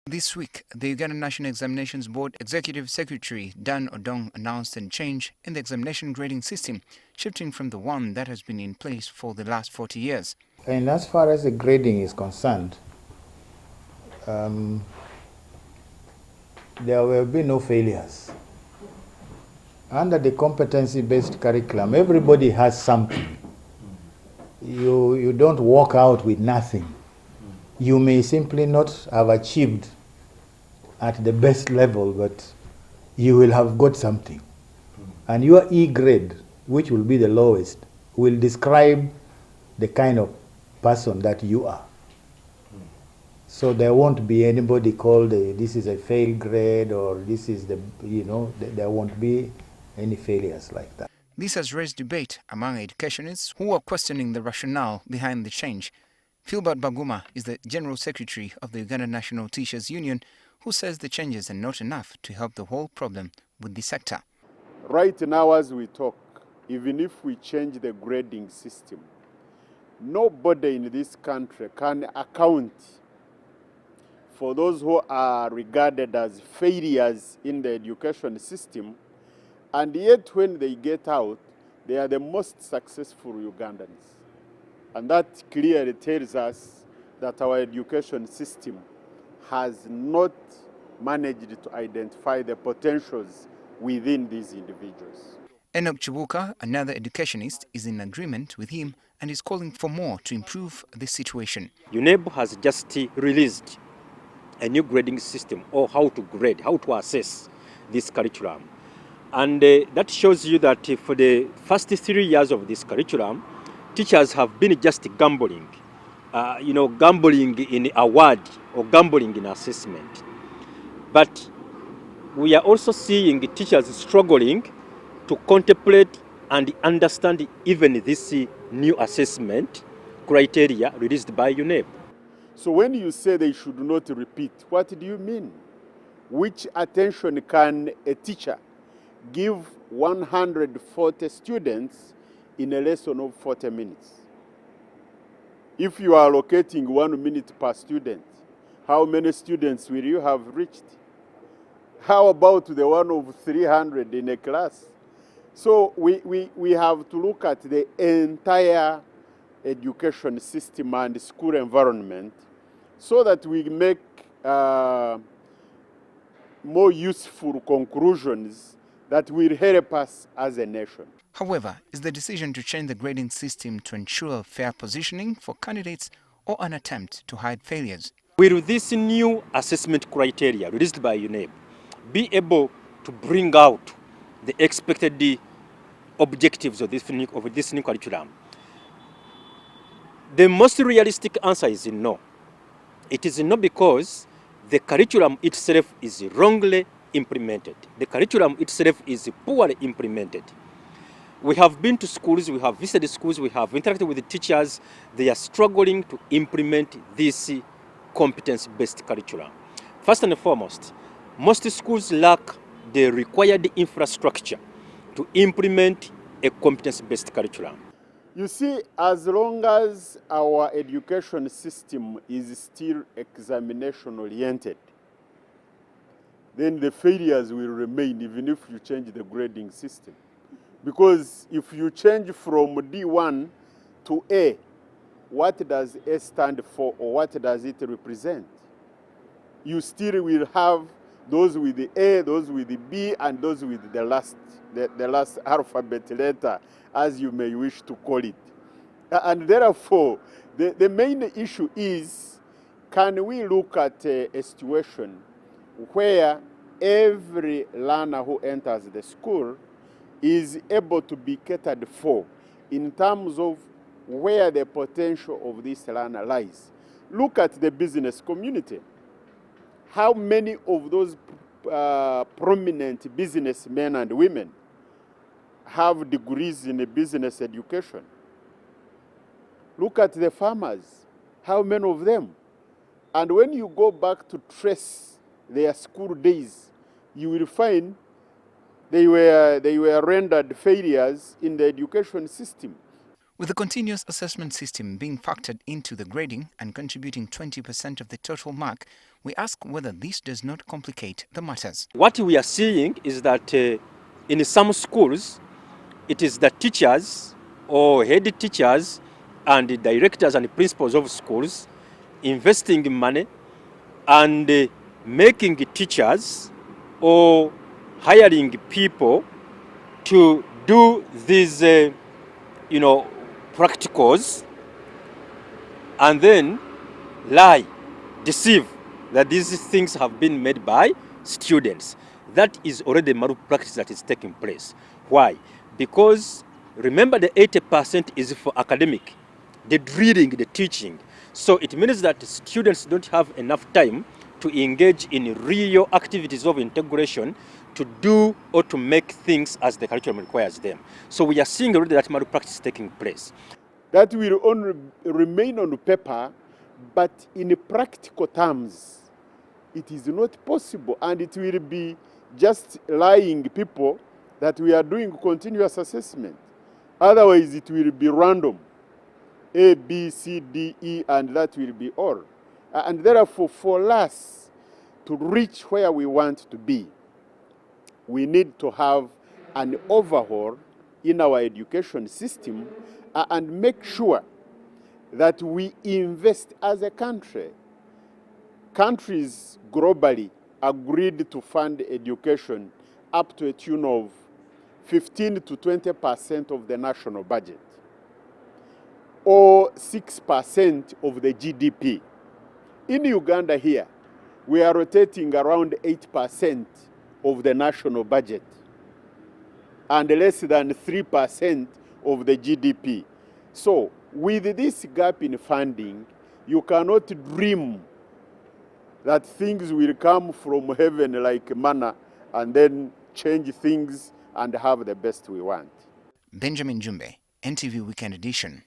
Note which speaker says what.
Speaker 1: This week, the Uganda National Examinations Board Executive Secretary Dan Odong announced a change in the examination grading system, shifting from the one that has been in place for the last 40 years.
Speaker 2: And as far as the grading is concerned, there will be no failures. Under the competency-based curriculum, everybody has something. You don't walk out with nothing. You may simply not have achieved at the best level, but you will have got something. And your E grade, which will be the lowest, will describe the kind of person that you are. So there won't be anybody called this is a fail grade or this is there won't be any failures like that.
Speaker 1: This has raised debate among educationists who are questioning the rationale behind the change. Filbert Baguma is the General Secretary of the Uganda National Teachers Union, who says the changes are not enough to help the whole problem with the sector.
Speaker 3: Right now as we talk, even if we change the grading system, nobody in this country can account for those who are regarded as failures in the education system, and yet when they get out, they are the most successful Ugandans. And that clearly tells us that our education system has not managed to identify the potentials within these individuals.
Speaker 1: Eren Chuka, another educationist, is in agreement with him and is calling for more to improve the situation.
Speaker 4: UNEB has just released a new grading system, or how to grade, how to assess this curriculum. And that shows you that for the first 3 years of this curriculum, teachers have been just gambling, gambling in award or gambling in assessment. But we are also seeing teachers struggling to contemplate and understand even this new assessment criteria released by UNEB.
Speaker 3: So when you say they should not repeat, what do you mean? Which attention can a teacher give 140 students in a lesson of 40 minutes? If you are allocating 1 minute per student, how many students will you have reached? How about the one of 300 in a class? So we have to look at the entire education system and school environment so that we make more useful conclusions that will help us as a nation.
Speaker 1: However, is the decision to change the grading system to ensure fair positioning for candidates or an attempt to hide failures?
Speaker 4: Will this new assessment criteria released by UNEB be able to bring out the expected objectives of this new curriculum? The most realistic answer is no. It is no, because the curriculum itself is wrongly implemented. The curriculum itself is poorly implemented. We have been to schools, we have visited schools, we have interacted with the teachers. They are struggling to implement this competence-based curriculum. First and foremost, most schools lack the required infrastructure to implement a competence-based curriculum.
Speaker 3: You see, as long as our education system is still examination-oriented, then the failures will remain even if you change the grading system. Because if you change from D1 to A, what does A stand for, or what does it represent? You still will have those with the A, those with the B, and those with the last alphabet letter, as you may wish to call it. And therefore, the main issue is, can we look at a situation where every learner who enters the school is able to be catered for in terms of where the potential of this learner lies? Look at the business community. How many of those prominent businessmen and women have degrees in business education? Look at the farmers. How many of them? And when you go back to trace their school days, you will find they were rendered failures in the education system.
Speaker 1: With the continuous assessment system being factored into the grading and contributing 20% of the total mark, we ask whether this does not complicate the matters.
Speaker 4: What we are seeing is that in some schools, it is the teachers or head teachers and the directors and principals of schools investing money and making teachers or hiring people to do these, practicals, and then lie, deceive that these things have been made by students. That is already malpractice that is taking place. Why? Because remember, the 80% is for academic, the drilling, the teaching. So it means that students don't have enough time to engage in real activities of integration to do or to make things as the curriculum requires them. So we are seeing already that malpractice taking place.
Speaker 3: That will only remain on paper, but in practical terms, it is not possible, and it will be just lying people that we are doing continuous assessment. Otherwise, it will be random. A, B, C, D, E, and that will be all. And therefore, for us to reach where we want to be, we need to have an overhaul in our education system and make sure that we invest as a country. Countries globally agreed to fund education up to a tune of 15 to 20% of the national budget, or 6% of the GDP. In Uganda here, we are rotating around 8% of the national budget and less than 3% of the GDP. So with this gap in funding, you cannot dream that things will come from heaven like manna and then change things and have the best we want.
Speaker 1: Benjamin Jumbe, NTV Weekend Edition.